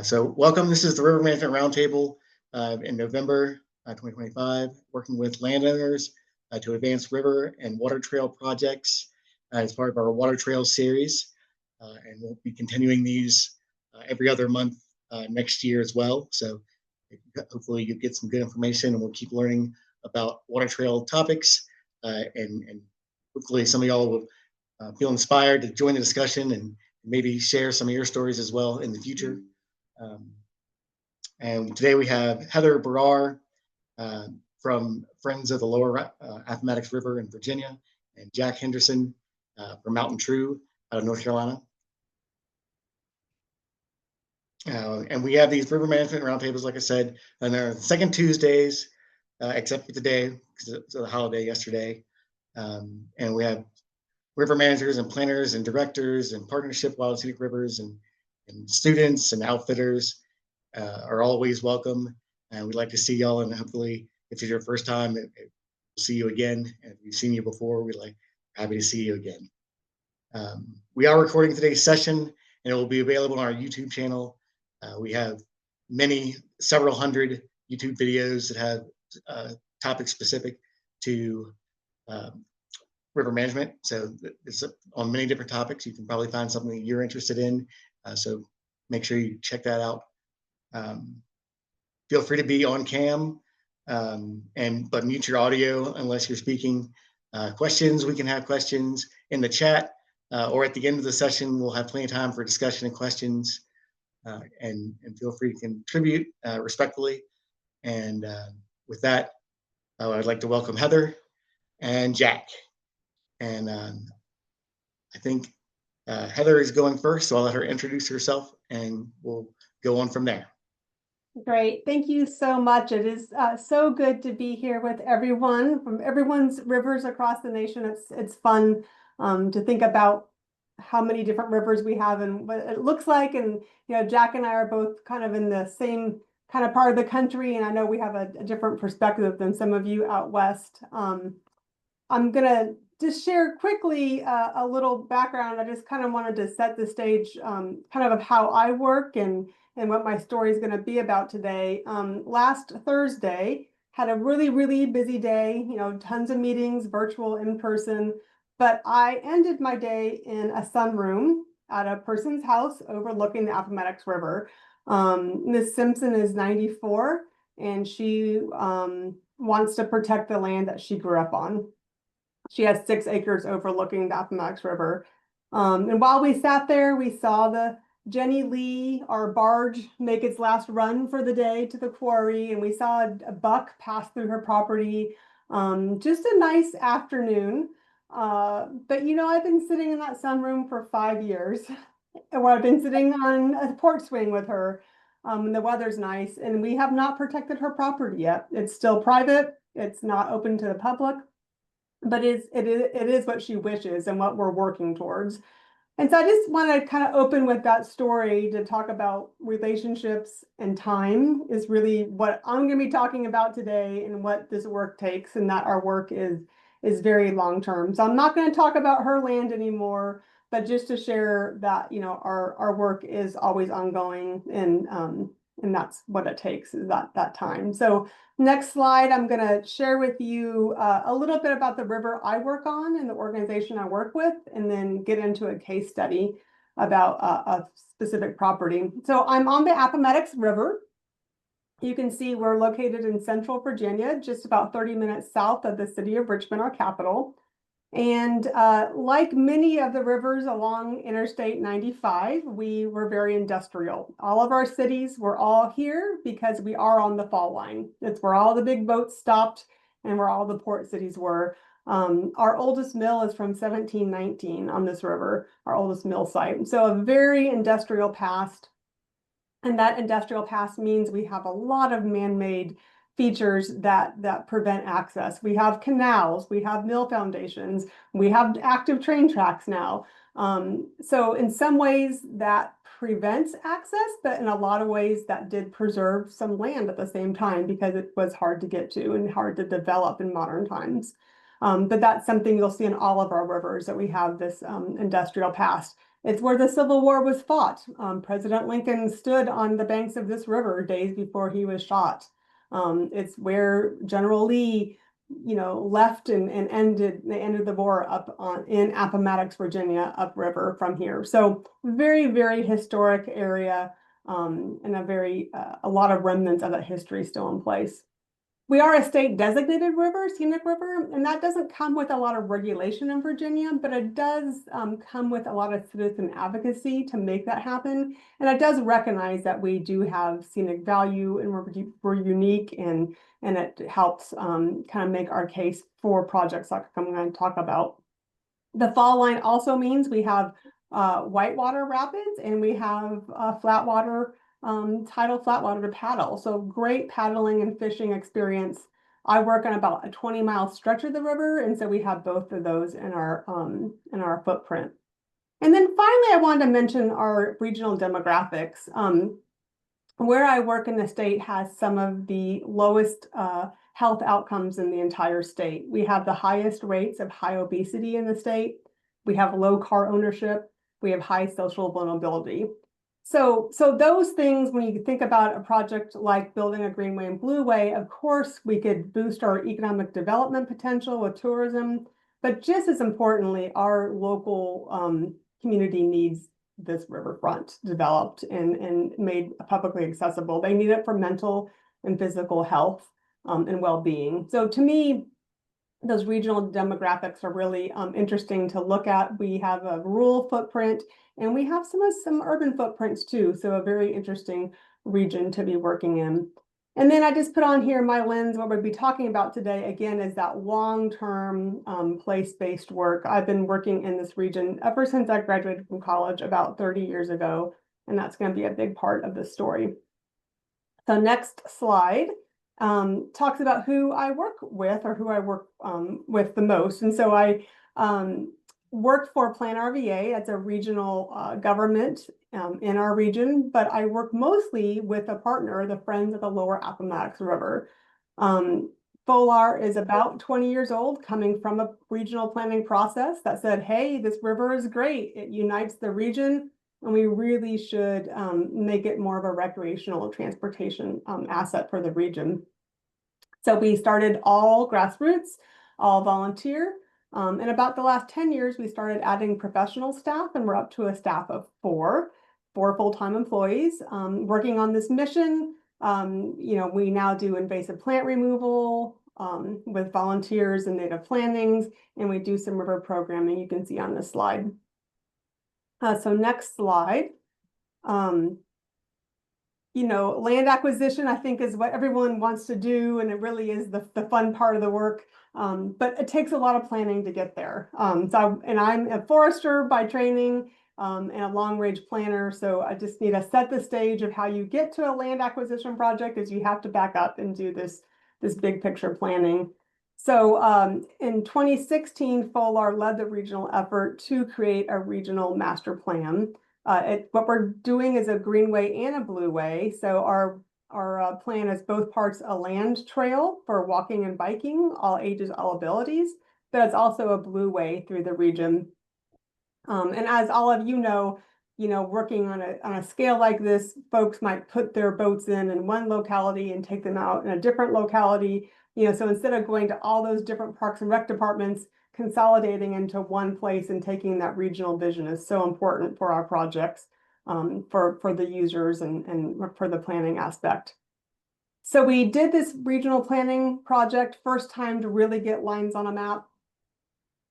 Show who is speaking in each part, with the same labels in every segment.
Speaker 1: So welcome. This is the River Management Roundtable in November 2025, working with landowners to advance river and water trail projects as part of our water trail series. And we'll be continuing these every other month next year as well. So hopefully you get some good information and we'll keep learning about water trail topics. And hopefully some of y'all will feel inspired to join the discussion and maybe share some of your stories as well in the future. And today we have Heather Barrar from Friends of the Lower Appomattox River in Virginia, and Jack Henderson from MountainTrue out of North Carolina. And we have these river management roundtables, like I said, and they're the second Tuesdays, except for today, because it's a holiday yesterday. And we have river managers and planners and directors and partnership wild scenic rivers and students and outfitters are always welcome. And we'd like to see y'all. And hopefully, if it's your first time, we'll see you again. And if we've seen you before, we're happy to see you again. We are recording today's session, and it will be available on our YouTube channel. We have several hundred YouTube videos that have topics specific to river management. So it's on many different topics. You can probably find something that you're interested in. So make sure you check that out. Feel free to be on cam, but mute your audio unless you're speaking. Questions, we can have questions in the chat, or at the end of the session, we'll have plenty of time for discussion and questions. And feel free to contribute respectfully. And with that, I'd like to welcome Heather and Jack. And I think Heather is going first, so I'll let her introduce herself and we'll go on from there.
Speaker 2: Great. Thank you so much. It is so good to be here with everyone from everyone's rivers across the nation. It's fun to think about how many different rivers we have and what it looks like. And, Jack and I are both kind of in the same kind of part of the country. And I know we have a different perspective than some of you out west. I'm going to just share quickly a little background. I just kind of wanted to set the stage kind of how I work and what my story is going to be about today. Last Thursday, had a really, really busy day, tons of meetings, virtual, in person, but I ended my day in a sunroom at a person's house overlooking the Appomattox River. Miss Simpson is 94, and she wants to protect the land that she grew up on. She has 6 acres overlooking the Appomattox River. And while we sat there, we saw the Jenny Lee, our barge, make its last run for the day to the quarry, and we saw a buck pass through her property. Just a nice afternoon. But I've been sitting in that sunroom for 5 years, where I've been sitting on a porch swing with her. And the weather's nice, and we have not protected her property yet. It's still private. It's not open to the public, but it is what she wishes and what we're working towards. And so I just want to kind of open with that story to talk about relationships, and time is really what I'm going to be talking about today and what this work takes, and that our work is very long term. So I'm not going to talk about her land anymore, but just to share that, our work is always ongoing, and that's what it takes, is that time. So next slide, I'm going to share with you a little bit about the river I work on and the organization I work with, and then get into a case study about a specific property. So I'm on the Appomattox River. You can see we're located in central Virginia, just about 30 minutes south of the city of Richmond, our capital. And like many of the rivers along Interstate 95, we were very industrial. All of our cities were all here because we are on the fall line. It's where all the big boats stopped and where all the port cities were. Our oldest mill is from 1719 on this river, our oldest mill site. So a very industrial past. And that industrial past means we have a lot of man-made features that prevent access. We have canals, we have mill foundations, we have active train tracks now. So in some ways that prevents access, but in a lot of ways that did preserve some land at the same time, because it was hard to get to and hard to develop in modern times. But that's something you'll see in all of our rivers, that we have this industrial past. It's where the Civil War was fought. President Lincoln stood on the banks of this river days before he was shot. It's where General Lee, left and they ended the war up in Appomattox, Virginia, upriver from here. So very, very historic area, and a lot of remnants of that history still in place. We are a state designated river, scenic river, and that doesn't come with a lot of regulation in Virginia, but it does come with a lot of citizen advocacy to make that happen. And it does recognize that we do have scenic value and we're unique, and it helps kind of make our case for projects like I'm going to talk about. The fall line also means we have whitewater rapids and we have tidal flatwater to paddle. So great paddling and fishing experience. I work on about a 20-mile stretch of the river, and so we have both of those in our footprint. And then finally, I wanted to mention our regional demographics. Where I work in the state has some of the lowest health outcomes in the entire state. We have the highest rates of high obesity in the state. We have low car ownership. We have high social vulnerability. So those things, when you think about a project like building a greenway and blueway, of course, we could boost our economic development potential with tourism, but just as importantly, our local community needs this riverfront developed and made publicly accessible. They need it for mental and physical health and well-being. So to me, those regional demographics are really interesting to look at. We have a rural footprint and we have some urban footprints too. So a very interesting region to be working in. And then I just put on here my lens. What we'll be talking about today, again, is that long-term place-based work. I've been working in this region ever since I graduated from college about 30 years ago, and that's going to be a big part of the story. So next slide talks about who I work with, or who I work with the most. And so I worked for Plan RVA. That's a regional government in our region, but I work mostly with a partner, the Friends of the Lower Appomattox River. FOLAR is about 20 years old, coming from a regional planning process that said, hey, this river is great. It unites the region, and we really should make it more of a recreational transportation asset for the region. So we started all grassroots, all volunteer. In about the last 10 years, we started adding professional staff, and we're up to a staff of four full-time employees working on this mission. We now do invasive plant removal with volunteers and native plantings, and we do some river programming you can see on this slide. So next slide. Land acquisition, I think, is what everyone wants to do, and it really is the fun part of the work. But it takes a lot of planning to get there. And I'm a forester by training and a long-range planner. So I just need to set the stage of how you get to a land acquisition project, is you have to back up and do this big picture planning. So in 2016, FOLAR led the regional effort to create a regional master plan. What we're doing is a greenway and a blueway. So our plan is both parts a land trail for walking and biking, all ages, all abilities, but it's also a blueway through the region. And as all of working on a scale like this, folks might put their boats in one locality and take them out in a different locality. So instead of going to all those different parks and rec departments, consolidating into one place and taking that regional vision is so important for our projects, for the users and for the planning aspect. So we did this regional planning project, first time to really get lines on a map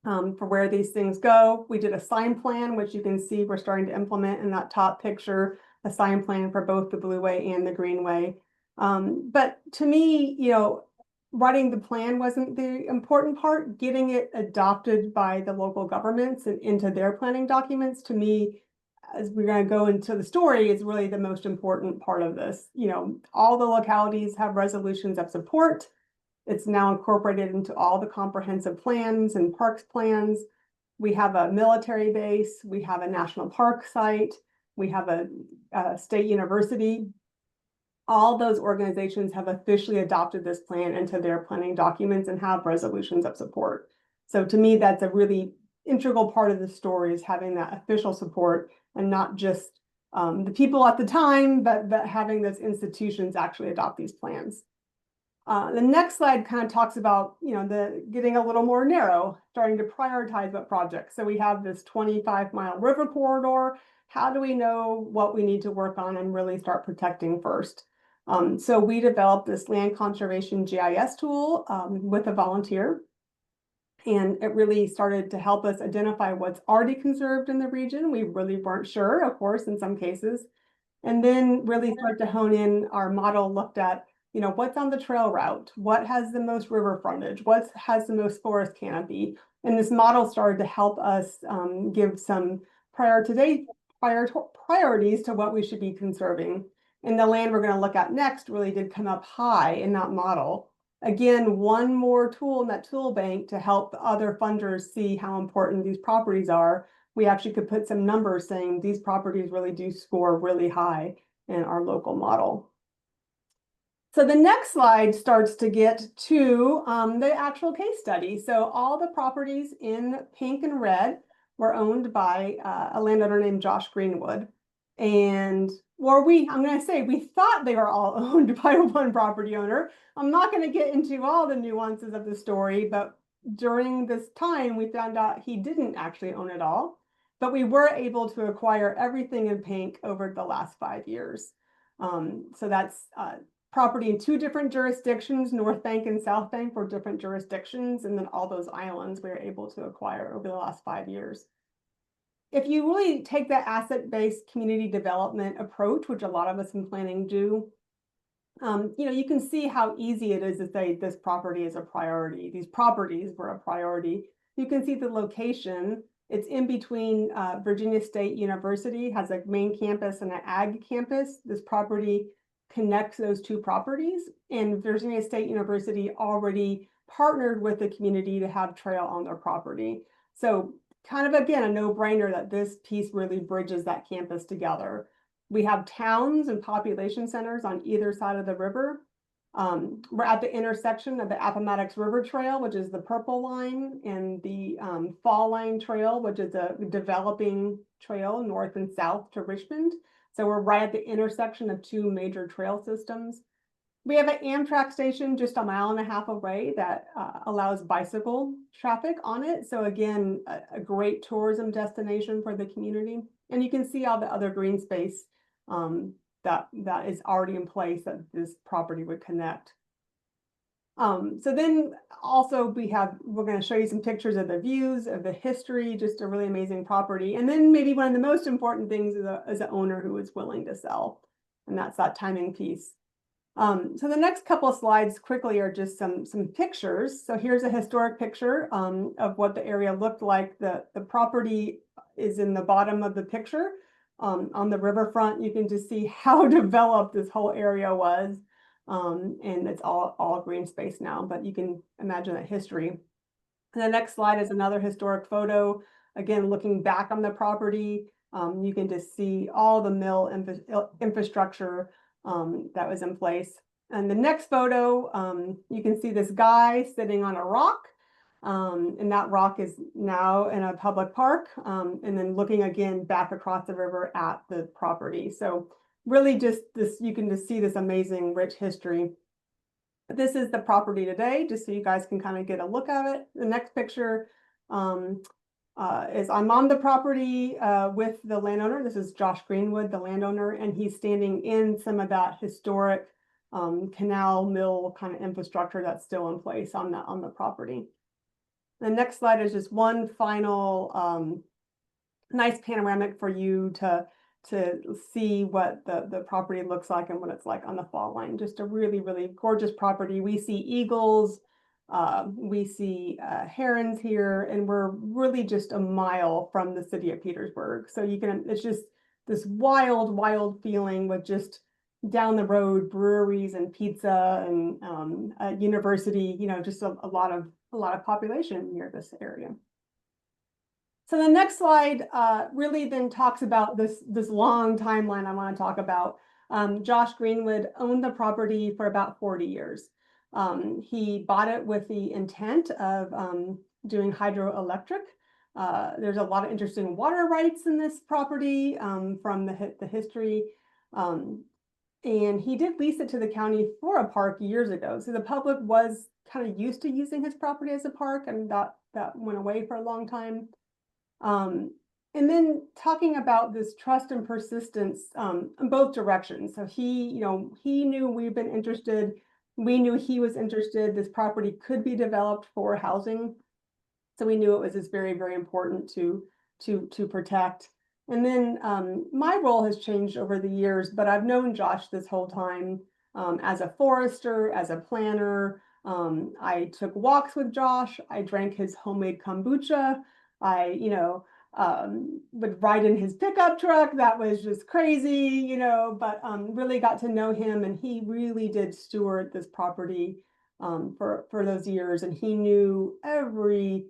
Speaker 2: for where these things go. We did a sign plan, which you can see we're starting to implement in that top picture, a sign plan for both the blueway and the greenway. But to me, writing the plan wasn't the important part. Getting it adopted by the local governments and into their planning documents, to me, as we're going to go into the story, is really the most important part of this. All the localities have resolutions of support. It's now incorporated into all the comprehensive plans and parks plans. We have a military base. We have a national park site. We have a state university. All those organizations have officially adopted this plan into their planning documents and have resolutions of support. So to me, that's a really integral part of the story, is having that official support and not just the people at the time, but having those institutions actually adopt these plans. The next slide kind of talks about, the getting a little more narrow, starting to prioritize what projects. So we have this 25-mile river corridor. How do we know what we need to work on and really start protecting first? So we developed this land conservation GIS tool with a volunteer. And it really started to help us identify what's already conserved in the region. We really weren't sure, of course, in some cases. And then really start to hone in. Our model looked at, what's on the trail route, what has the most river frontage, what has the most forest canopy. And this model started to help us give some priorities to what we should be conserving. And the land we're going to look at next really did come up high in that model. Again, one more tool in that tool bank to help other funders see how important these properties are. We actually could put some numbers saying these properties really do score really high in our local model. So the next slide starts to get to the actual case study. So all the properties in pink and red were owned by a landowner named Josh Greenwood. And I'm going to say we thought they were all owned by one property owner. I'm not going to get into all the nuances of the story, but during this time, we found out he didn't actually own it all. But we were able to acquire everything in pink over the last 5 years. So that's property in 2 different jurisdictions. North Bank and South Bank were different jurisdictions, and then all those islands we were able to acquire over the last 5 years. If you really take that asset-based community development approach, which a lot of us in planning do, you can see how easy it is to say this property is a priority. These properties were a priority. You can see the location. It's in between Virginia State University, has a main campus and an ag campus. This property connects those 2 properties, and Virginia State University already partnered with the community to have trail on their property. So kind of, again, a no-brainer that this piece really bridges that campus together. We have towns and population centers on either side of the river. We're at the intersection of the Appomattox River Trail, which is the purple line, and the Fall Line Trail, which is a developing trail north and south to Richmond. So we're right at the intersection of 2 major trail systems. We have an Amtrak station just 1.5 miles away that allows bicycle traffic on it. So again, a great tourism destination for the community. And you can see all the other green space that is already in place that this property would connect. So then also we're going to show you some pictures of the views, of the history, just a really amazing property. And then maybe one of the most important things is an owner who is willing to sell. And that's that timing piece. So the next couple of slides quickly are just some pictures. So here's a historic picture of what the area looked like. The property is in the bottom of the picture. On the riverfront, you can just see how developed this whole area was. And it's all green space now, but you can imagine that history. And the next slide is another historic photo. Again, looking back on the property, you can just see all the mill infrastructure that was in place. And the next photo, you can see this guy sitting on a rock. And that rock is now in a public park. And then looking again back across the river at the property. So really just this, you can just see this amazing rich history. This is the property today, just so you guys can kind of get a look at it. The next picture is I'm on the property with the landowner. This is Josh Greenwood, the landowner, and he's standing in some of that historic canal mill kind of infrastructure that's still in place on the property. The next slide is just one final nice panoramic for you to see what the property looks like and what it's like on the fall line. Just a really, really gorgeous property. We see eagles, we see herons here, and we're really just a mile from the city of Petersburg. So it's just this wild, wild feeling with just down the road breweries and pizza and a university, just a lot of population near this area. So the next slide really then talks about this long timeline I want to talk about. Josh Greenwood owned the property for about 40 years. He bought it with the intent of doing hydroelectric. There's a lot of interesting water rights in this property from the history. And he did lease it to the county for a park years ago. So the public was kind of used to using his property as a park, and that went away for a long time. And then talking about this trust and persistence in both directions. So he knew we've been interested. We knew he was interested. This property could be developed for housing. So we knew it was just very, very important to protect. And then my role has changed over the years, but I've known Josh this whole time as a forester, as a planner. I took walks with Josh. I drank his homemade kombucha. I would ride in his pickup truck. That was just crazy, but really got to know him, and he really did steward this property for those years, and he knew every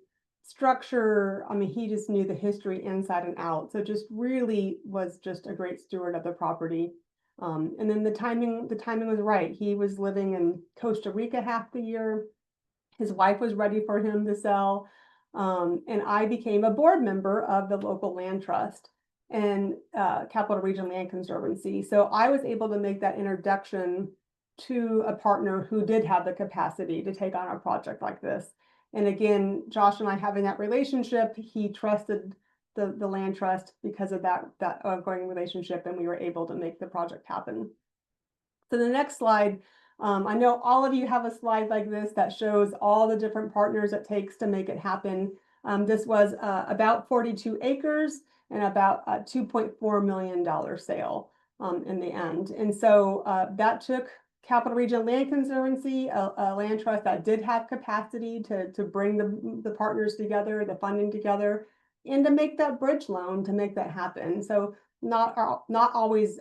Speaker 2: structure. I mean, he just knew the history inside and out. So just really was just a great steward of the property. And then the timing was right. He was living in Costa Rica half the year. His wife was ready for him to sell. And I became a board member of the local land trust and Capital Region Land Conservancy. So I was able to make that introduction to a partner who did have the capacity to take on a project like this. And again, Josh and I having that relationship, he trusted the land trust because of that ongoing relationship, and we were able to make the project happen. So the next slide, I know all of you have a slide like this that shows all the different partners it takes to make it happen. This was about 42 acres and about a $2.4 million sale in the end. And so that took Capital Region Land Conservancy, a land trust that did have capacity to bring the partners together, the funding together, and to make that bridge loan to make that happen. So not always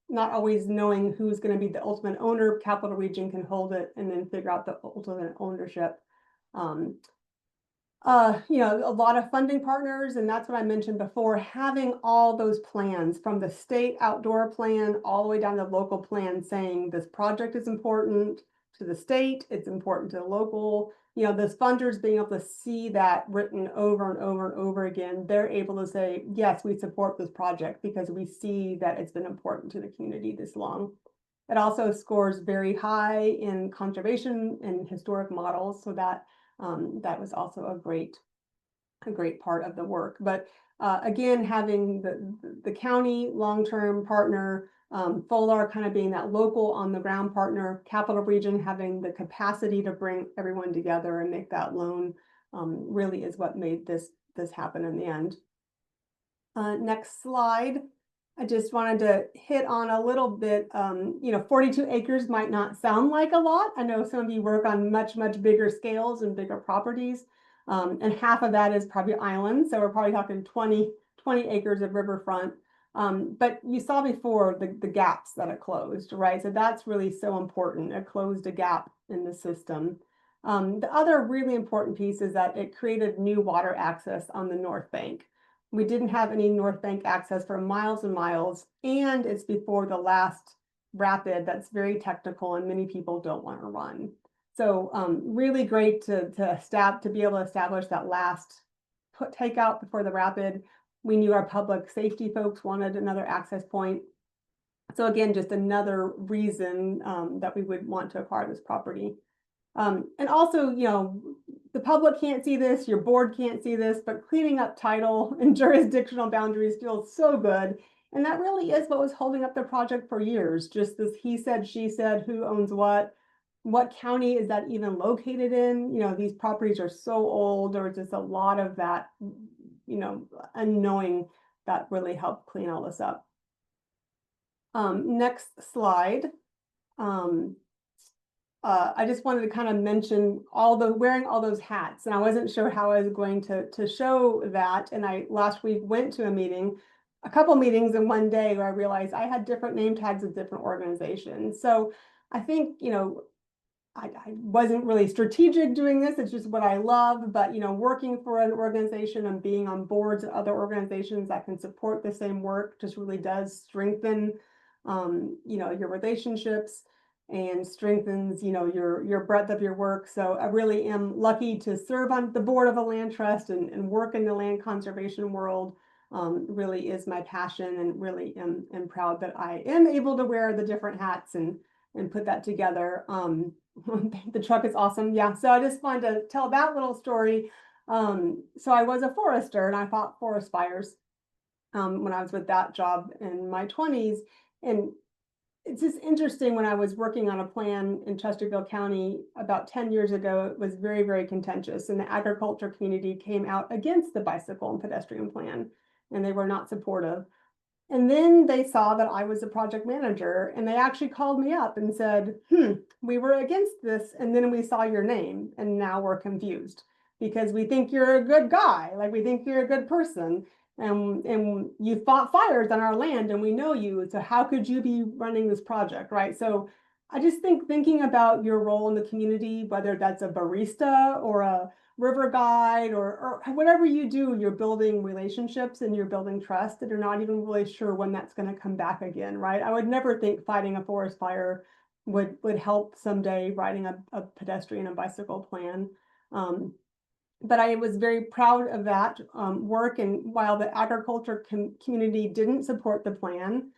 Speaker 2: knowing who's going to be the ultimate owner. Capital Region can hold it and then figure out the ultimate ownership. A lot of funding partners, and that's what I mentioned before, having all those plans from the state outdoor plan all the way down to the local plan saying this project is important to the state, it's important to the local, those funders being able to see that written over and over and over again. They're able to say, yes, we support this project because we see that it's been important to the community this long. It also scores very high in conservation and historic models, so that was also a great part of the work. But again, having the county long-term partner, Folar kind of being that local on the ground partner, Capital Region having the capacity to bring everyone together and make that loan really is what made this happen in the end. Next slide. I just wanted to hit on a little bit, 42 acres might not sound like a lot. I know some of you work on much, much bigger scales and bigger properties. And half of that is probably island. So we're probably talking 20 acres of riverfront. But you saw before the gaps that it closed, right? So that's really so important. It closed a gap in the system. The other really important piece is that it created new water access on the north bank. We didn't have any north bank access for miles and miles, and it's before the last rapid that's very technical and many people don't want to run. So really great to be able to establish that last takeout before the rapid. We knew our public safety folks wanted another access point. So again, just another reason that we would want to acquire this property. And also, the public can't see this, your board can't see this, but cleaning up title and jurisdictional boundaries feels so good. And that really is what was holding up the project for years. Just this he said, she said, who owns what county is that even located in? These properties are so old. There was just a lot of that, unknowing that really helped clean all this up. Next slide. I just wanted to kind of mention wearing all those hats, and I wasn't sure how I was going to show that. And I last week went to a couple meetings in one day where I realized I had different name tags with different organizations. So I think, I wasn't really strategic doing this. It's just what I love. But, working for an organization and being on boards of other organizations that can support the same work just really does strengthen, your relationships. and strengthens, your breadth of your work. So I really am lucky to serve on the board of a land trust and work in the land conservation world. Really is my passion, and really am proud that I am able to wear the different hats and put that together. The truck is awesome. Yeah. So I just wanted to tell that little story. So I was a forester and I fought forest fires when I was with that job in my 20s. And it's just interesting, when I was working on a plan in Chesterfield County about 10 years ago, it was very, very contentious, and the agriculture community came out against the bicycle and pedestrian plan, and they were not supportive. And then they saw that I was a project manager, and they actually called me up and said, we were against this, and then we saw your name, and now we're confused because we think you're a good guy, like we think you're a good person. And you fought fires on our land, and we know you. So how could you be running this project, right? So I just think thinking about your role in the community, whether that's a barista or a river guide or whatever you do, you're building relationships and you're building trust, and you're not even really sure when that's going to come back again, right? I would never think fighting a forest fire would help someday writing a pedestrian and bicycle plan. But I was very proud of that work. And while the agriculture community didn't support the plan,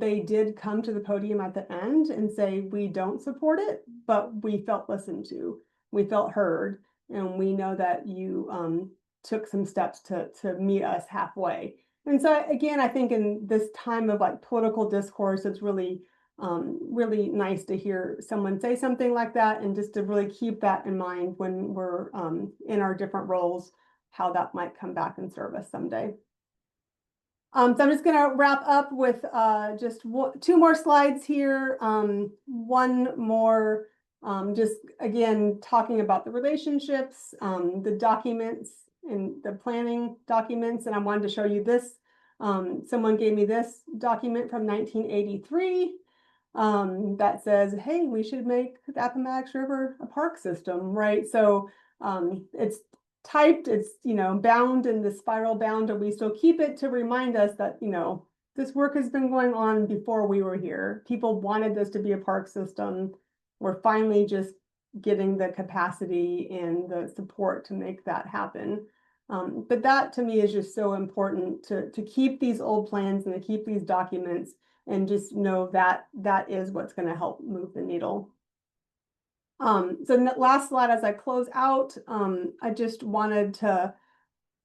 Speaker 2: they did come to the podium at the end and say, we don't support it, but we felt listened to, we felt heard, and we know that you took some steps to meet us halfway. And so again, I think in this time of like political discourse, it's really really nice to hear someone say something like that, and just to really keep that in mind when we're in our different roles, how that might come back and serve us someday. So I'm just going to wrap up with just two more slides here. One more, just again, talking about the relationships, the documents and the planning documents. And I wanted to show you this. Someone gave me this document from 1983 that says, hey, we should make the Appomattox River a park system, right? So it's typed, it's, bound in the spiral bound, and we still keep it to remind us that, this work has been going on before we were here. People wanted this to be a park system. We're finally just getting the capacity and the support to make that happen. But that to me is just so important to keep these old plans and to keep these documents, and just know that that is what's going to help move the needle. So the last slide, as I close out, I just wanted to,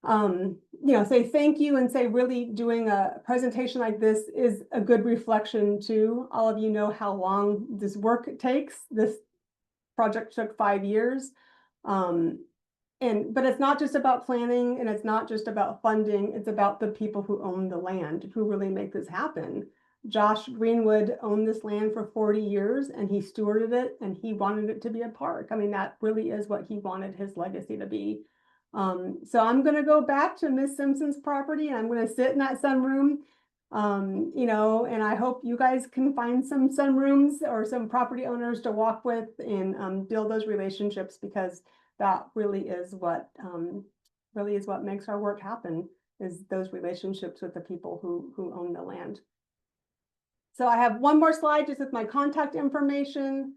Speaker 2: say thank you, and say really doing a presentation like this is a good reflection too. All of you know how long this work takes. This project took 5 years. But it's not just about planning, and it's not just about funding. It's about the people who own the land, who really make this happen. Josh Greenwood owned this land for 40 years, and he stewarded it, and he wanted it to be a park. I mean, that really is what he wanted his legacy to be. So I'm going to go back to Miss Simpson's property, and I'm going to sit in that sunroom, and I hope you guys can find some sunrooms or some property owners to walk with and build those relationships, because that really is what makes our work happen, is those relationships with the people who own the land. So I have one more slide just with my contact information.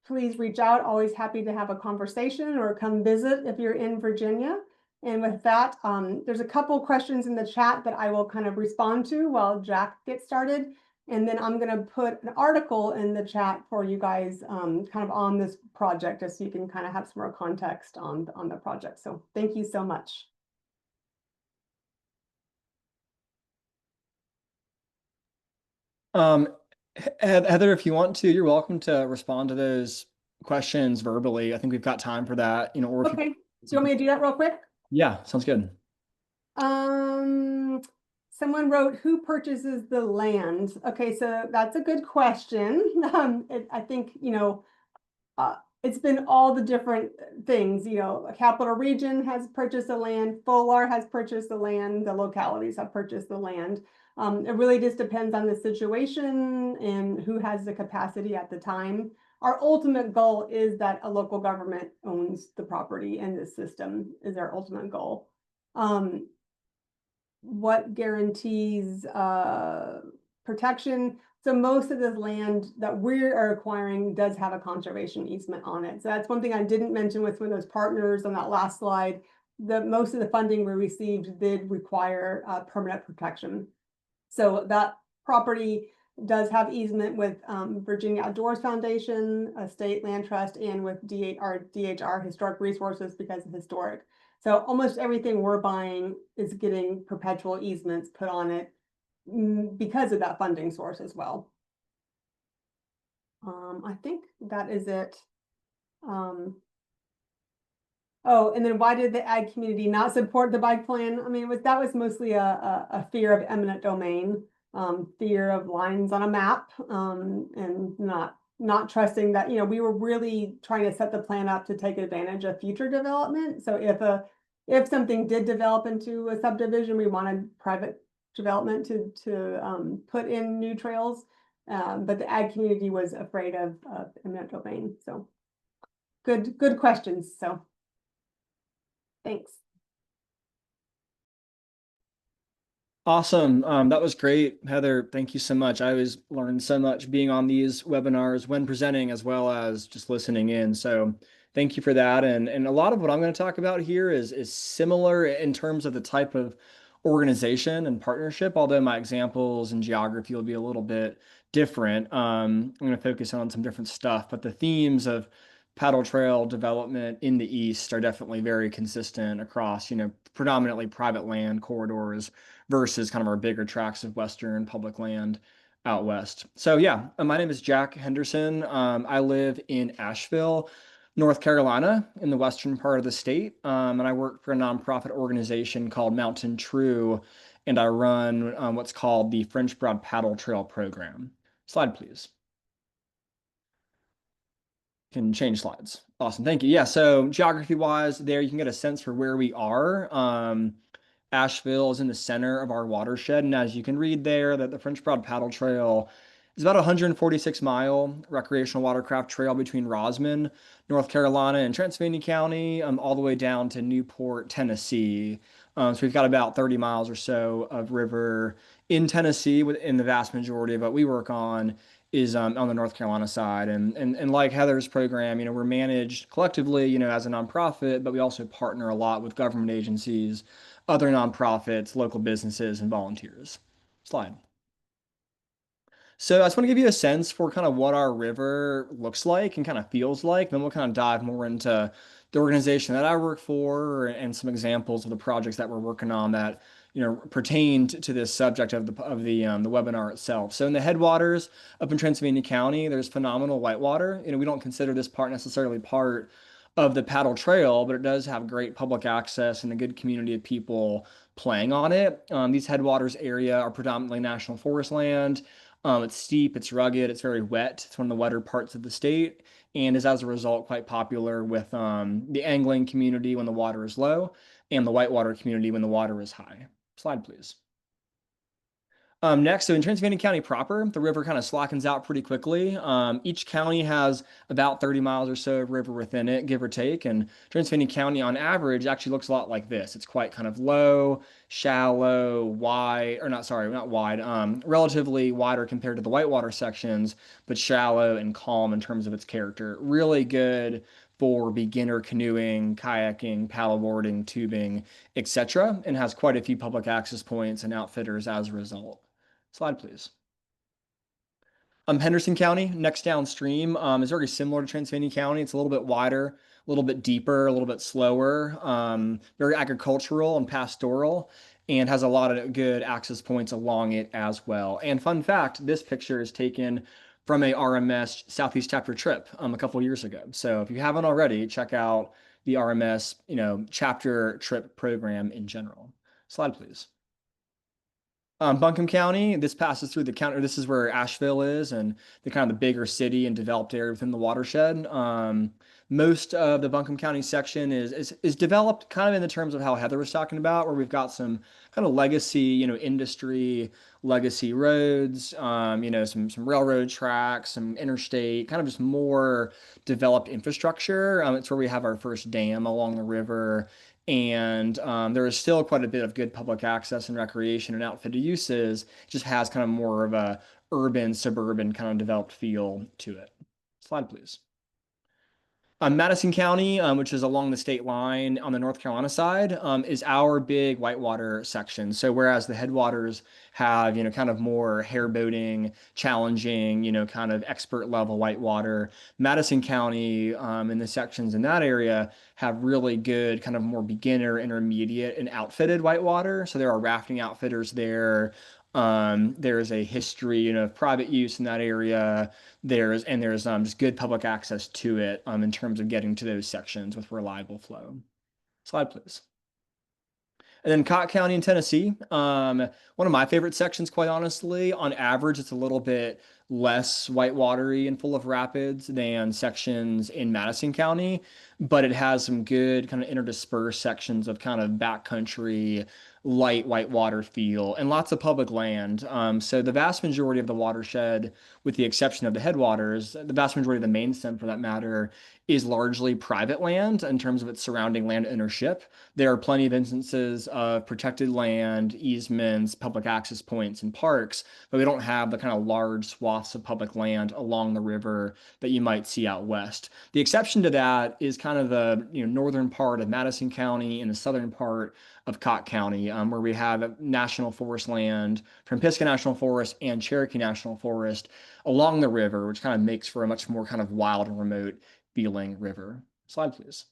Speaker 2: Please reach out. Always happy to have a conversation or come visit if you're in Virginia. And with that, there's a couple questions in the chat that I will kind of respond to while Jack gets started. And then I'm going to put an article in the chat for you guys kind of on this project, just so you can kind of have some more context on the project. So thank you so much.
Speaker 3: Heather, if you want to, you're welcome to respond to those questions verbally. I think we've got time for that, or if
Speaker 2: okay. Do you want me to do that real quick?
Speaker 3: Yeah, sounds good.
Speaker 2: Someone wrote, who purchases the land? Okay, so that's a good question. I think, it's been all the different things. Capital Region has purchased the land, Folar has purchased the land, the localities have purchased the land. It really just depends on the situation and who has the capacity at the time. Our ultimate goal is that a local government owns the property, and this system is our ultimate goal. What guarantees protection? So most of this land that we are acquiring does have a conservation easement on it. So that's one thing I didn't mention with those partners on that last slide. Most of the funding we received did require permanent protection. So that property does have easement with Virginia Outdoors Foundation, a state land trust, and with DHR Historic Resources because of historic. So almost everything we're buying is getting perpetual easements put on it because of that funding source as well. I think that is it. Oh, and then why did the ag community not support the bike plan? I mean, that was mostly a fear of eminent domain, fear of lines on a map, and not trusting that, we were really trying to set the plan up to take advantage of future development. So if something did develop into a subdivision, we wanted private development to put in new trails. But the ag community was afraid of eminent domain. So good questions. So thanks.
Speaker 3: Awesome. That was great, Heather. Thank you so much. I always learn so much being on these webinars when presenting as well as just listening in. So thank you for that. And a lot of what I'm going to talk about here is similar in terms of the type of organization and partnership, although my examples and geography will be a little bit different. I'm going to focus on some different stuff, but the themes of paddle trail development in the East are definitely very consistent across, predominantly private land corridors versus kind of our bigger tracts of Western public land out West. So yeah, my name is Jack Henderson. I live in Asheville, North Carolina, in the western part of the state. And I work for a nonprofit organization called MountainTrue, and I run what's called the French Broad Paddle Trail Program. Slide, please. Can change slides. Awesome. Thank you. Yeah. So geography wise, there you can get a sense for where we are. Asheville is in the center of our watershed. And as you can read there, that the French Broad Paddle Trail is about a 146-mile recreational watercraft trail between Rosman, North Carolina, and Transylvania County, all the way down to Newport, Tennessee. So we've got about 30 miles or so of river in Tennessee, in the vast majority of what we work on is on the North Carolina side. And like Heather's program, we're managed collectively, as a nonprofit, but we also partner a lot with government agencies, other nonprofits, local businesses, and volunteers. Slide. So I just want to give you a sense for kind of what our river looks like and kind of feels like. Then we'll kind of dive more into the organization that I work for and some examples of the projects that we're working on that pertain to this subject of the webinar itself. So in the headwaters up in Transylvania County, there's phenomenal whitewater. We don't consider this part necessarily part of the paddle trail, but it does have great public access and a good community of people playing on it. These headwaters area are predominantly national forest land. It's steep, it's rugged, it's very wet. It's one of the wetter parts of the state, and is as a result quite popular with the angling community when the water is low, and the whitewater community when the water is high. Slide, please. Next, so in Transylvania County proper, the river kind of slackens out pretty quickly. Each county has about 30 miles or so of river within it, give or take. And Transylvania County on average actually looks a lot like this. It's quite kind of low, shallow, wide, or not, sorry, not wide, relatively wider compared to the whitewater sections, but shallow and calm in terms of its character. Really good for beginner canoeing, kayaking, paddleboarding, tubing, etc., and has quite a few public access points and outfitters as a result. Slide, please. Henderson County, next downstream, is very similar to Transylvania County. It's a little bit wider, a little bit deeper, a little bit slower, very agricultural and pastoral, and has a lot of good access points along it as well. And fun fact, this picture is taken from a RMS Southeast chapter trip a couple years ago. So if you haven't already, check out the RMS, chapter trip program in general. Slide, please. Buncombe County, this passes through the county. This is where Asheville is, and the kind of the bigger city and developed area within the watershed. Most of the Buncombe County section is developed kind of in the terms of how Heather was talking about, where we've got some kind of legacy, industry legacy roads, some railroad tracks, some interstate, kind of just more developed infrastructure. It's where we have our first dam along the river And there is still quite a bit of good public access and recreation and outfitted uses. It just has kind of more of a urban, suburban kind of developed feel to it. Slide, please. Madison County, which is along the state line on the North Carolina side, is our big whitewater section. So whereas the headwaters have, kind of more hairboating, challenging, kind of expert level whitewater, Madison County and the sections in that area have really good kind of more beginner, intermediate, and outfitted whitewater. So there are rafting outfitters there. There is a history, of private use in that area. There's just good public access to it in terms of getting to those sections with reliable flow. Slide, please. And then Cott County in Tennessee, one of my favorite sections, quite honestly. On average, it's a little bit less whitewatery and full of rapids than sections in Madison County, but it has some good kind of interdispersed sections of kind of backcountry, light whitewater feel, and lots of public land. So the vast majority of the watershed, with the exception of the headwaters, the vast majority of the main stem for that matter, is largely private land in terms of its surrounding land ownership. There are plenty of instances of protected land, easements, public access points, and parks, but we don't have the kind of large swaths of public land along the river that you might see out west. The exception to that is kind of the northern part of Madison County and the southern part of Cott County, where we have national forest land from Pisgah National Forest and Cherokee National Forest along the river, which kind of makes for a much more kind of wild and remote feeling river. Slide, please.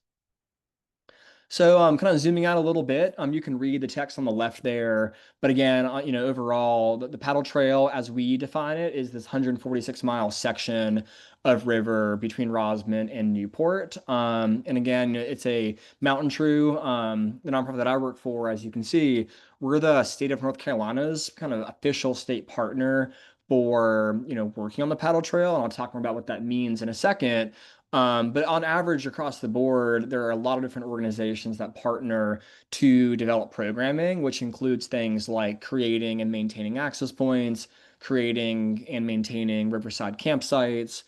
Speaker 3: So kind of zooming out a little bit, you can read the text on the left there. But again, overall, the paddle trail, as we define it, is this 146-mile section of river between Rosman and Newport. And again, it's a MountainTrue, the nonprofit that I work for. As you can see, we're the state of North Carolina's kind of official state partner for working on the paddle trail, and I'll talk more about what that means in a second. But on average, across the board, there are a lot of different organizations that partner to develop programming, which includes things like creating and maintaining access points, creating and maintaining riverside campsites,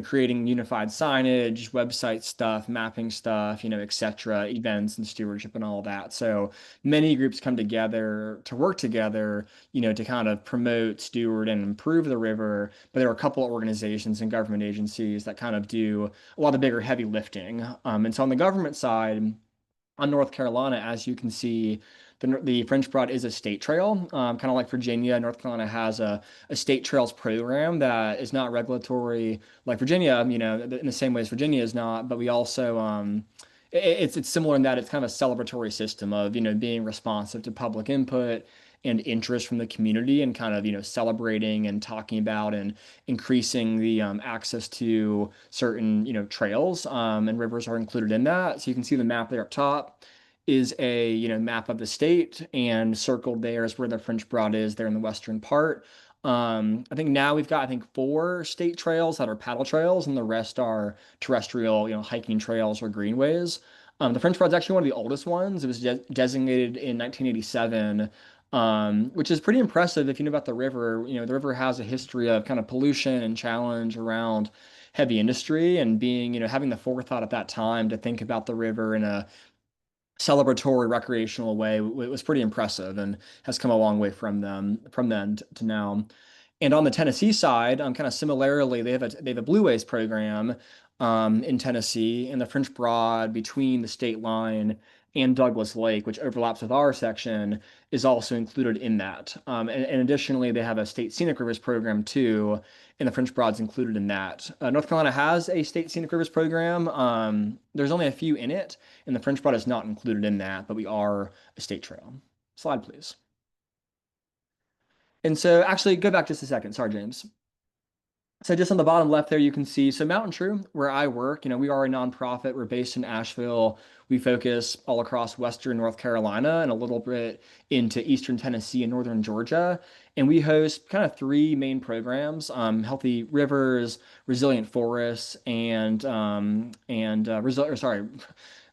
Speaker 3: creating unified signage, website stuff, mapping stuff, et cetera, events and stewardship and all that. So many groups come together to work together, to kind of promote, steward, and improve the river. But there are a couple of organizations and government agencies that kind of do a lot of bigger heavy lifting. And so on the government side, on North Carolina, as you can see, the French Broad is a state trail, kind of like Virginia. North Carolina has a state trails program that is not regulatory like Virginia, in the same way as Virginia is not. But we also, it's similar in that it's kind of a celebratory system of, being responsive to public input and interest from the community and kind of, celebrating and talking about and increasing the access to certain, trails and rivers are included in that. So you can see the map there up top is a map of the state, and circled there is where the French Broad is there in the western part. I think now we've got 4 state trails that are paddle trails, and the rest are terrestrial, hiking trails or greenways. The French Broad's actually one of the oldest ones. It was designated in 1987, which is pretty impressive if you know about the river. The river has a history of kind of pollution and challenge around heavy industry, and being, having the forethought at that time to think about the river in a celebratory recreational way was pretty impressive and has come a long way from then to now. And on the Tennessee side, kind of similarly, they have a Blue Ways program in Tennessee, and the French Broad between the state line and Douglas Lake, which overlaps with our section, is also included in that. And additionally, they have a state scenic rivers program too, and the French Broad's included in that. North Carolina has a state scenic rivers program. There's only a few in it, and the French Broad is not included in that, but we are a state trail. Slide, please. And so actually, go back just a second. Sorry, James. So just on the bottom left there, you can see, so MountainTrue, where I work, we are a nonprofit. We're based in Asheville. We focus all across Western North Carolina and a little bit into Eastern Tennessee and Northern Georgia. And we host kind of 3 main programs, healthy rivers, resilient forests, and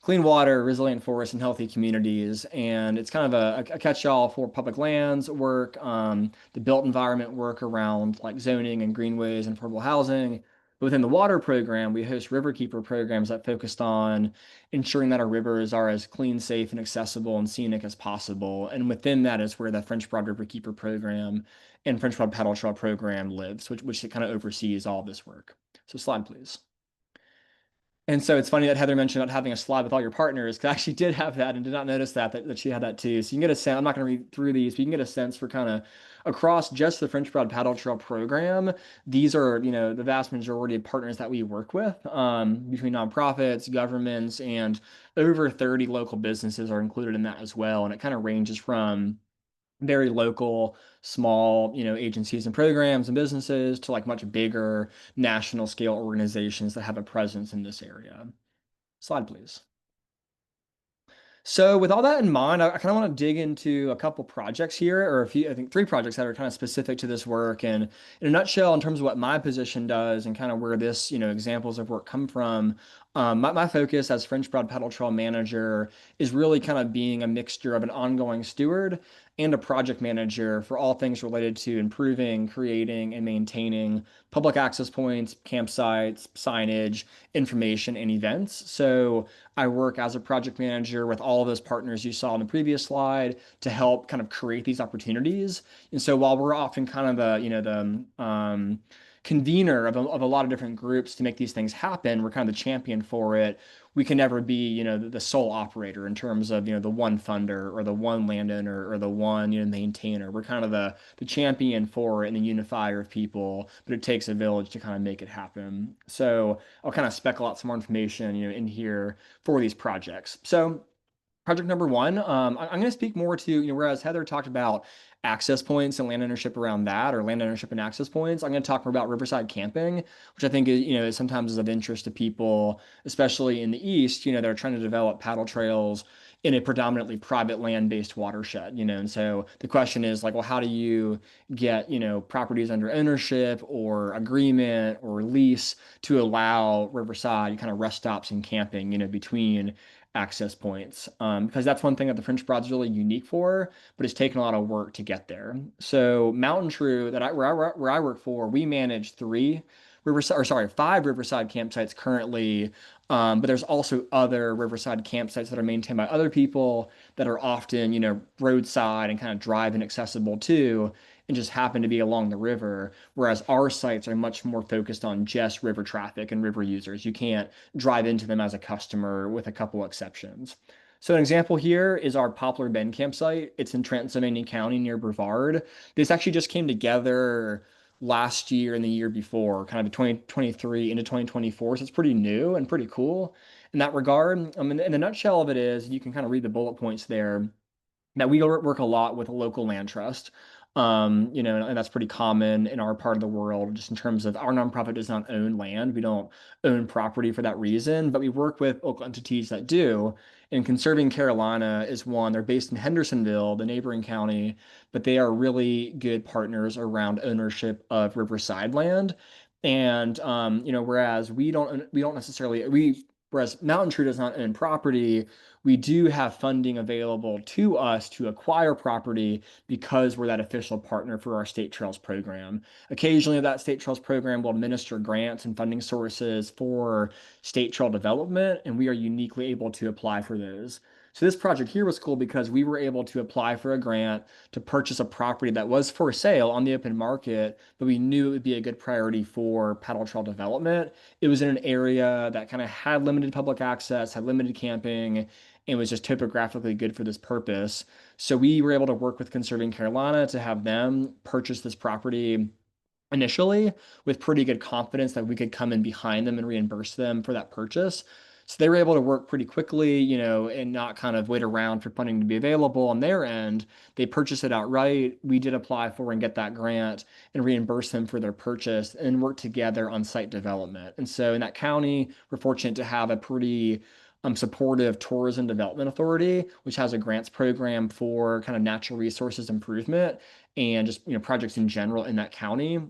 Speaker 3: clean water, resilient forests, and healthy communities. And it's kind of a catch-all for public lands work, the built environment work around like zoning and greenways and affordable housing, But within the water program, we host riverkeeper programs that focused on ensuring that our rivers are as clean, safe, and accessible and scenic as possible. And within that is where the French Broad Riverkeeper program and French Broad Paddle Trail program lives, which kind of oversees all this work. So slide, please. And so it's funny that Heather mentioned about having a slide with all your partners, because I actually did have that and did not notice that she had that too. So you can get a sense, I'm not going to read through these, but you can get a sense for kind of across just the French Broad Paddle Trail program. These are, the vast majority of partners that we work with, between nonprofits, governments, and over 30 local businesses are included in that as well. And it kind of ranges from very local, small, agencies and programs and businesses to like much bigger national scale organizations that have a presence in this area. Slide, please. So with all that in mind, I kind of want to dig into a couple projects here, or a few, I think 3 projects that are kind of specific to this work. And in a nutshell, in terms of what my position does and kind of where this, examples of work come from, my focus as French Broad Paddle Trail manager is really kind of being a mixture of an ongoing steward and a project manager for all things related to improving, creating, and maintaining public access points, campsites, signage, information, and events. So I work as a project manager with all of those partners you saw in the previous slide to help kind of create these opportunities. And so while we're often kind of the convener of a lot of different groups to make these things happen, we're kind of the champion for it. We can never be, the sole operator in terms of, the one funder or the one landowner or the one, maintainer. We're kind of the champion for it and the unifier of people, but it takes a village to kind of make it happen. So I'll kind of speckle out some more information, in here for these projects. So project number 1, I'm going to speak more to, whereas Heather talked about access points and land ownership around that, or land ownership and access points, I'm going to talk more about riverside camping, which I think is sometimes is of interest to people, especially in the East, that are trying to develop paddle trails in a predominantly private land-based watershed, and so the question is like, well, how do you get, properties under ownership or agreement or lease to allow riverside kind of rest stops and camping, between access points, because that's one thing that the French Broad's really unique for, but it's taken a lot of work to get there. So MountainTrue, where I work for, we manage 5 riverside campsites currently, but there's also other riverside campsites that are maintained by other people that are often, roadside and kind of drive inaccessible too, and just happen to be along the river. Whereas our sites are much more focused on just river traffic and river users. You can't drive into them as a customer with a couple exceptions. So an example here is our Poplar Bend campsite. It's in Transylvania County near Brevard. This actually just came together last year and the year before, kind of 2023 into 2024. So it's pretty new and pretty cool in that regard. In the nutshell of it is, you can kind of read the bullet points there, that we work a lot with a local land trust. And that's pretty common in our part of the world, just in terms of our nonprofit does not own land. We don't own property for that reason, but we work with local entities that do. And Conserving Carolina is one. They're based in Hendersonville, the neighboring county, but they are really good partners around ownership of riverside land. And whereas whereas MountainTrue does not own property, we do have funding available to us to acquire property because we're that official partner for our State Trails program. Occasionally, that State Trails program will administer grants and funding sources for state trail development, and we are uniquely able to apply for those. So this project here was cool because we were able to apply for a grant to purchase a property that was for sale on the open market, but we knew it would be a good priority for paddle trail development. It was in an area that kind of had limited public access, had limited camping, and was just topographically good for this purpose. So we were able to work with Conserving Carolina to have them purchase this property initially with pretty good confidence that we could come in behind them and reimburse them for that purchase. So they were able to work pretty quickly, and not kind of wait around for funding to be available on their end. They purchased it outright. We did apply for and get that grant and reimburse them for their purchase and work together on site development. And so in that county, we're fortunate to have a pretty supportive tourism development authority, which has a grants program for kind of natural resources improvement and just projects in general in that county.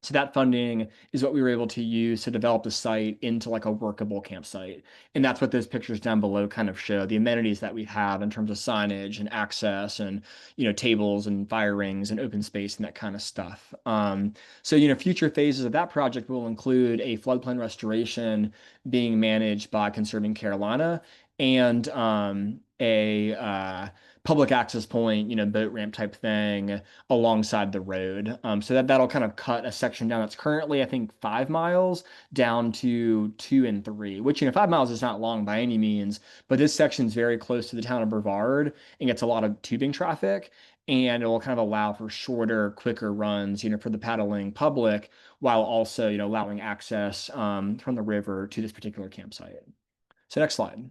Speaker 3: So that funding is what we were able to use to develop the site into like a workable campsite. And that's what those pictures down below kind of show, the amenities that we have in terms of signage and access and, tables and fire rings and open space and that kind of stuff. So, future phases of that project will include a floodplain restoration being managed by Conserving Carolina and a public access point, boat ramp type thing alongside the road. So that'll kind of cut a section down that's currently, I think, 5 miles down to 2 and 3, which, 5 miles is not long by any means, but this section's very close to the town of Brevard and gets a lot of tubing traffic. And it will kind of allow for shorter, quicker runs, for the paddling public, while also, allowing access from the river to this particular campsite. So next slide.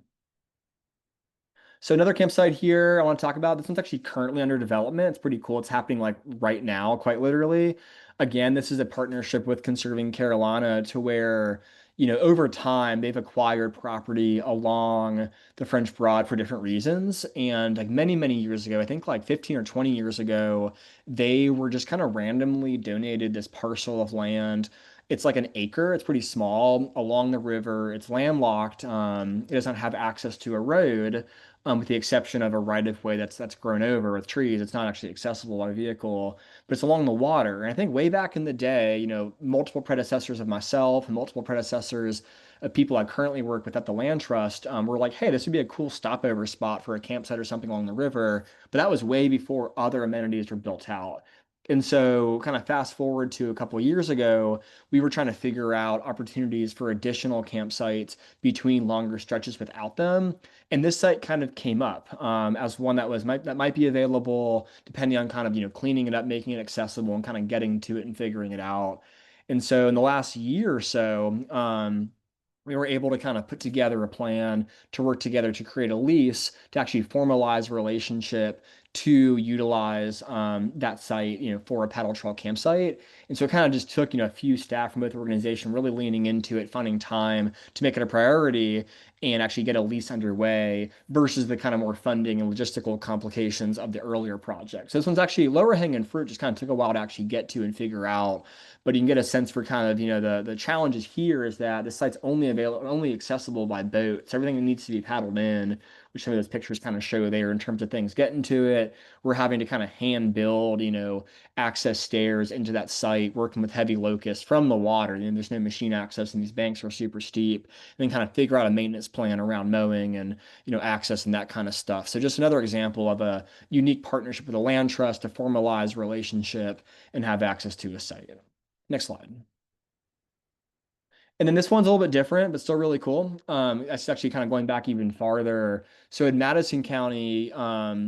Speaker 3: So another campsite here I want to talk about. This one's actually currently under development. It's pretty cool. It's happening like right now, quite literally. Again, this is a partnership with Conserving Carolina to where, over time they've acquired property along the French Broad for different reasons. And like many, many years ago, I think like 15 or 20 years ago, they were just kind of randomly donated this parcel of land. It's like an acre. It's pretty small along the river. It's landlocked. It doesn't have access to a road, with the exception of a right of way that's grown over with trees. It's not actually accessible by vehicle, but it's along the water. And I think way back in the day, multiple predecessors of myself and multiple predecessors of people I currently work with at the Land Trust were like, hey, this would be a cool stopover spot for a campsite or something along the river. But that was way before other amenities were built out. And so, kind of fast forward to a couple of years ago, we were trying to figure out opportunities for additional campsites between longer stretches without them. And this site kind of came up as one that might be available, depending on kind of cleaning it up, making it accessible, and kind of getting to it and figuring it out. And so, in the last year or so, we were able to kind of put together a plan to work together to create a lease to actually formalize a relationship to utilize that site, for a paddle trail campsite. And so it kind of just took, a few staff from both organizations really leaning into it, finding time to make it a priority and actually get a lease underway versus the kind of more funding and logistical complications of the earlier project. So this one's actually lower hanging fruit, just kind of took a while to actually get to and figure out. But you can get a sense for kind of, the challenges here is that the site's only accessible by boat. So everything needs to be paddled in, which some of those pictures kind of show there in terms of things getting to it. We're having to kind of hand build, access stairs into that site, working with heavy locusts from the water. There's no machine access and these banks are super steep. And then kind of figure out a maintenance plan around mowing and, access and that kind of stuff. So just another example of a unique partnership with a land trust to formalize relationship and have access to a site. Next slide. And then this one's a little bit different, but still really cool. That's actually kind of going back even farther. So in Madison County,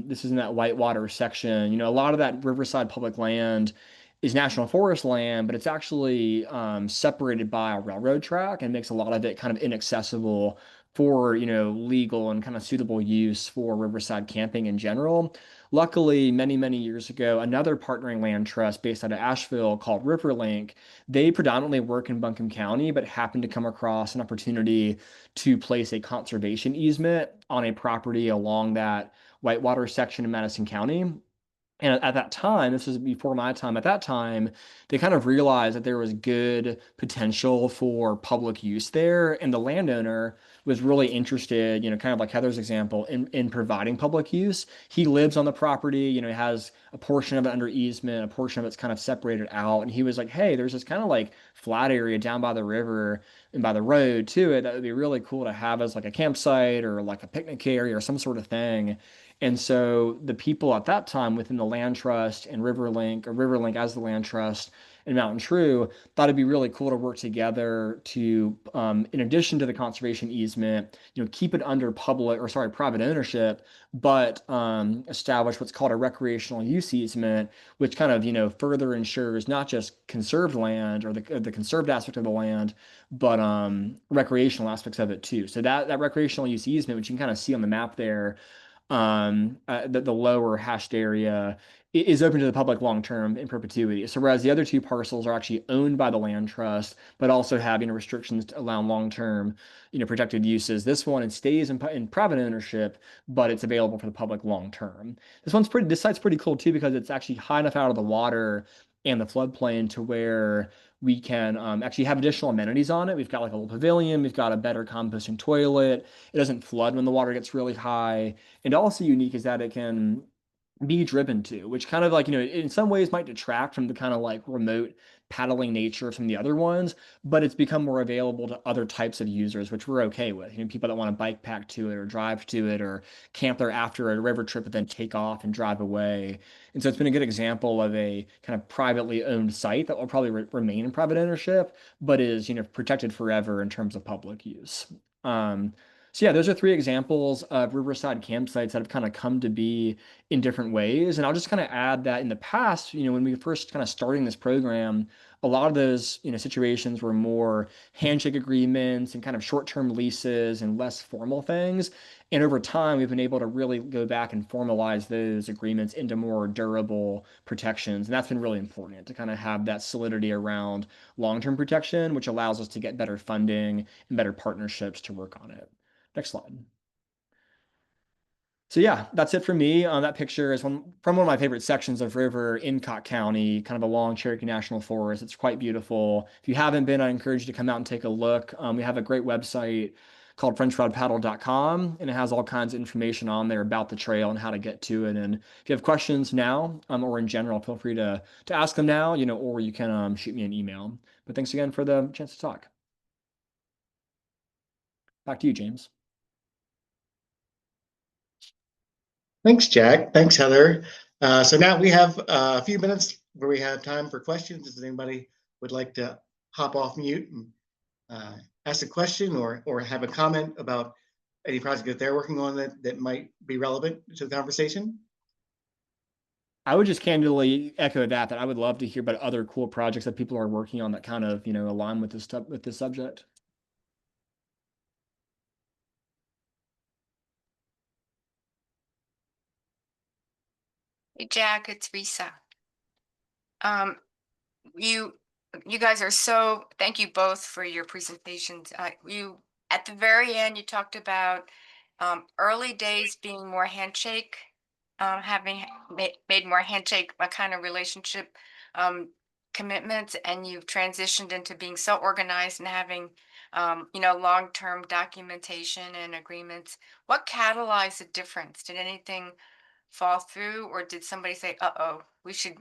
Speaker 3: this is in that Whitewater section, a lot of that riverside public land is national forest land, but it's actually separated by a railroad track and makes a lot of it kind of inaccessible for, legal and kind of suitable use for riverside camping in general. Luckily, many, many years ago, another partnering land trust based out of Asheville called Riverlink, they predominantly work in Buncombe County, but happened to come across an opportunity to place a conservation easement on a property along that Whitewater section in Madison County. And at that time, this was before my time, at that time, they kind of realized that there was good potential for public use there. And the landowner was really interested, kind of like Heather's example, in providing public use. He lives on the property, he has a portion of it under easement, a portion of it's kind of separated out. And he was like, hey, there's this kind of like flat area down by the river and by the road to it that would be really cool to have as like a campsite or like a picnic area or some sort of thing. And so the people at that time within the land trust and Riverlink as the land trust and MountainTrue thought it'd be really cool to work together to, in addition to the conservation easement, keep it under private ownership, but establish what's called a recreational use easement, which kind of, further ensures not just conserved land or the conserved aspect of the land, but recreational aspects of it too. So that recreational use easement, which you can kind of see on the map there, the lower hashed area is open to the public long-term in perpetuity. So whereas the other two parcels are actually owned by the land trust, but also have, restrictions to allow long-term, protected uses. This one, it stays in private ownership, but it's available for the public long-term. This site's pretty cool too, because it's actually high enough out of the water and the floodplain to where we can actually have additional amenities on it. We've got like a little pavilion, we've got a better composting toilet. It doesn't flood when the water gets really high. And also unique is that it can be driven to, which kind of like, in some ways might detract from the kind of like remote paddling nature of some of the other ones, but it's become more available to other types of users, which we're okay with. People that want to bike pack to it or drive to it or camp there after a river trip and then take off and drive away. And so it's been a good example of a kind of privately owned site that will probably remain in private ownership, but is, protected forever in terms of public use. So yeah, those are three examples of riverside campsites that have kind of come to be in different ways. And I'll just kind of add that in the past, when we first kind of starting this program, a lot of those, situations were more handshake agreements and kind of short-term leases and less formal things. And over time, we've been able to really go back and formalize those agreements into more durable protections. And that's been really important to kind of have that solidity around long-term protection, which allows us to get better funding and better partnerships to work on it. Next slide. So yeah, that's it for me. That picture is from one of my favorite sections of river in Cott County, kind of along Cherokee National Forest. It's quite beautiful. If you haven't been, I encourage you to come out and take a look. We have a great website called frenchrodpaddle.com, and it has all kinds of information on there about the trail and how to get to it. And if you have questions now, or in general, feel free to ask them now, or you can shoot me an email. But thanks again for the chance to talk. Back to you, James.
Speaker 1: Thanks, Jack. Thanks, Heather. So now we have a few minutes where we have time for questions. If anybody would like to hop off mute and ask a question or have a comment about any project that they're working on that might be relevant to the conversation.
Speaker 3: I would just candidly echo that I would love to hear about other cool projects that people are working on that kind of, align with this subject.
Speaker 4: Hey Jack, it's Risa. Um, you guys are thank you both for your presentations. You at the very end you talked about early days being more handshake, having made more handshake a kind of relationship commitments, and you've transitioned into being so organized and having long-term documentation and agreements. What catalyzed the difference? Did anything fall through, or did somebody say, uh-oh, we should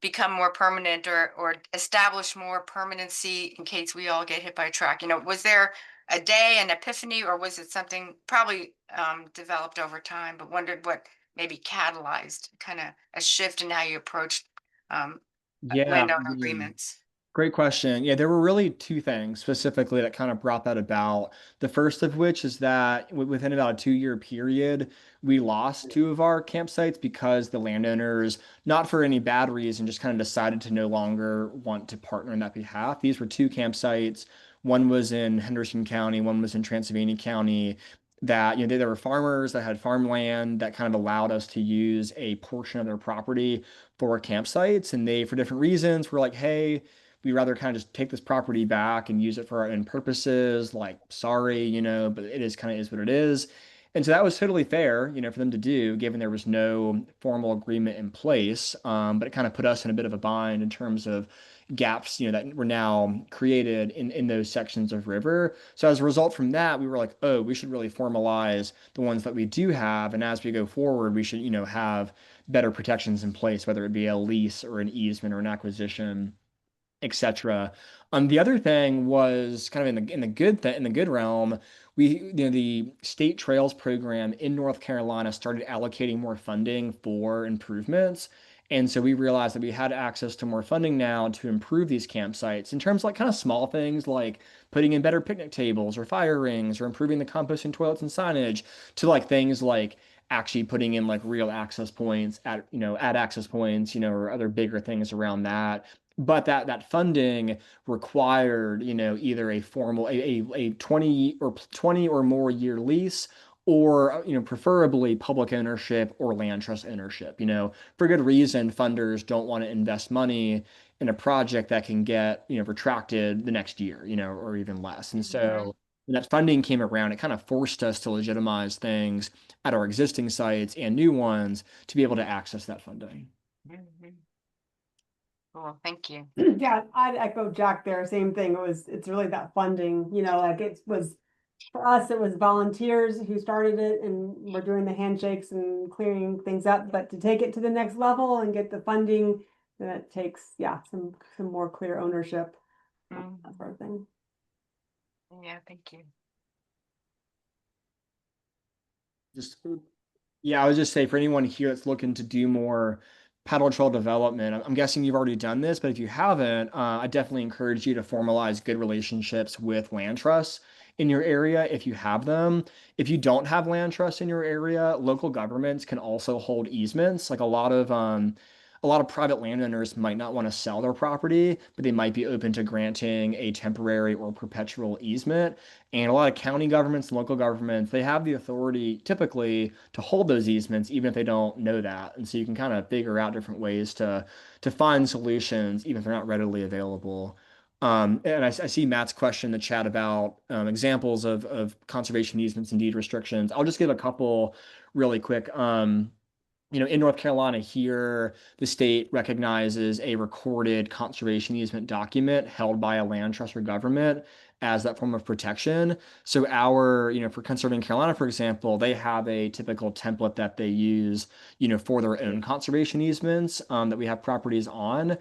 Speaker 4: become more permanent, or establish more permanency in case we all get hit by a truck? Was there a day, an epiphany, or was it something probably developed over time, but wondered what maybe catalyzed kind of a shift in how you approached
Speaker 3: Yeah.
Speaker 4: landowner agreements?
Speaker 3: Great question. Yeah, there were really two things specifically that kind of brought that about. The first of which is that within about a 2-year period, we lost 2 of our campsites because the landowners, not for any bad reason, just kind of decided to no longer want to partner on that behalf. These were 2 campsites. One was in Henderson County, one was in Transylvania County. That, they were farmers that had farmland that kind of allowed us to use a portion of their property for campsites. And they, for different reasons, were like, hey, we rather kind of just take this property back and use it for our own purposes. Like, sorry, but it is kind of is what it is. And so that was totally fair, for them to do, given there was no formal agreement in place. But it kind of put us in a bit of a bind in terms of gaps, that were now created in those sections of river. So as a result from that, we were like, oh, we should really formalize the ones that we do have. And as we go forward, we should, have better protections in place, whether it be a lease or an easement or an acquisition, etc. The other thing was kind of in the good realm. The state trails program in North Carolina started allocating more funding for improvements. And so we realized that we had access to more funding now to improve these campsites in terms of like kind of small things like putting in better picnic tables or fire rings or improving the composting toilets and signage, to like things like actually putting in like real access points at access points, or other bigger things around that. But that funding required, either a formal a 20 or more year lease, or preferably public ownership or land trust ownership. For good reason, funders don't want to invest money in a project that can get retracted the next year, or even less. And so when that funding came around, it kind of forced us to legitimize things at our existing sites and new ones to be able to access that funding.
Speaker 4: Mhm. Cool, thank you.
Speaker 2: Yeah, I'd echo Jack there. Same thing. It's really that funding, like it was, for us, it was volunteers who started it and we're doing the handshakes and clearing things up. But to take it to the next level and get the funding, then it takes, yeah, some more clear ownership, that sort of thing.
Speaker 4: Yeah, thank you.
Speaker 3: Just, yeah, I would just say for anyone here that's looking to do more paddle trail development, I'm guessing you've already done this, but if you haven't, I definitely encourage you to formalize good relationships with land trusts in your area if you have them. If you don't have land trusts in your area, local governments can also hold easements. Like a lot of private landowners might not want to sell their property, but they might be open to granting a temporary or perpetual easement. And a lot of county governments and local governments, they have the authority typically to hold those easements, even if they don't know that. And so you can kind of figure out different ways to find solutions, even if they're not readily available. And I see Matt's question in the chat about examples of conservation easements and deed restrictions. I'll just give a couple really quick. In North Carolina here, the state recognizes a recorded conservation easement document held by a land trust or government as that form of protection. So for Conserving Carolina, for example, they have a typical template that they use, for their own conservation easements that we have properties on.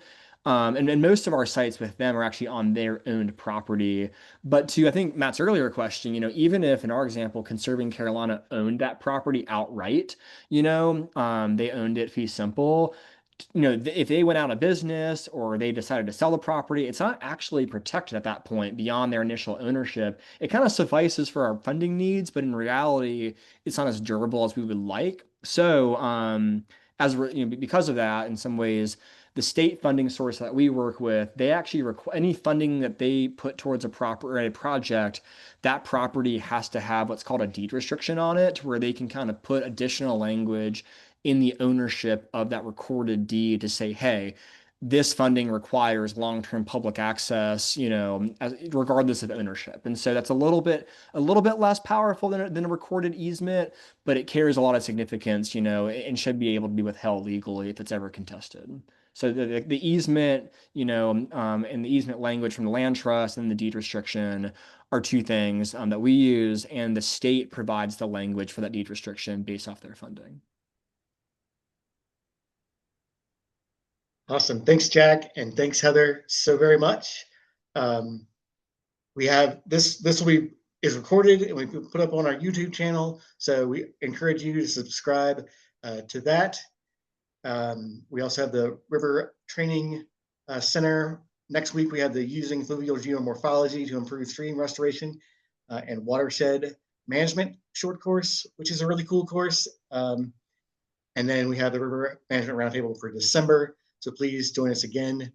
Speaker 3: And most of our sites with them are actually on their owned property. But to, I think, Matt's earlier question, even if in our example, Conserving Carolina owned that property outright, they owned it fee simple. If they went out of business or they decided to sell the property, it's not actually protected at that point beyond their initial ownership. It kind of suffices for our funding needs, but in reality, it's not as durable as we would like. So, because of that, in some ways, the state funding source that we work with, they actually require any funding that they put towards a project, that property has to have what's called a deed restriction on it, where they can kind of put additional language in the ownership of that recorded deed to say, hey, this funding requires long-term public access, regardless of ownership. And so that's a little bit less powerful than a recorded easement, but it carries a lot of significance, and should be able to be withheld legally if it's ever contested. So the easement, and the easement language from the land trust and the deed restriction are two things that we use, and the state provides the language for that deed restriction based off their funding.
Speaker 1: Awesome. Thanks, Jack, and thanks, Heather, so very much. We have this is recorded and we put up on our YouTube channel, so we encourage you to subscribe to that. We also have the River Training Center. Next week, we have the Using Fluvial Geomorphology to Improve Stream Restoration and Watershed Management short course, which is a really cool course. And then we have the River Management Roundtable for December. So please join us again.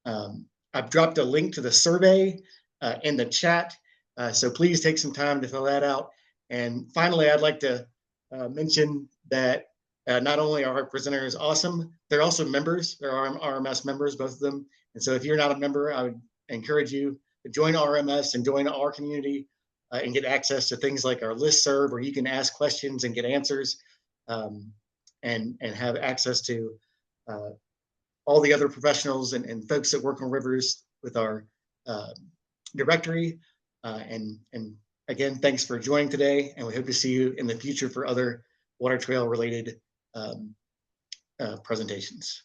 Speaker 1: I've dropped a link to the survey in the chat. So please take some time to fill that out. And finally, I'd like to mention that not only are our presenters awesome, they're also members. They're RMS members, both of them. And so if you're not a member, I would encourage you to join RMS and join our community and get access to things like our listserv, where you can ask questions and get answers, and have access to all the other professionals and folks that work on rivers with our directory. And again, thanks for joining today, and we hope to see you in the future for other water trail related presentations.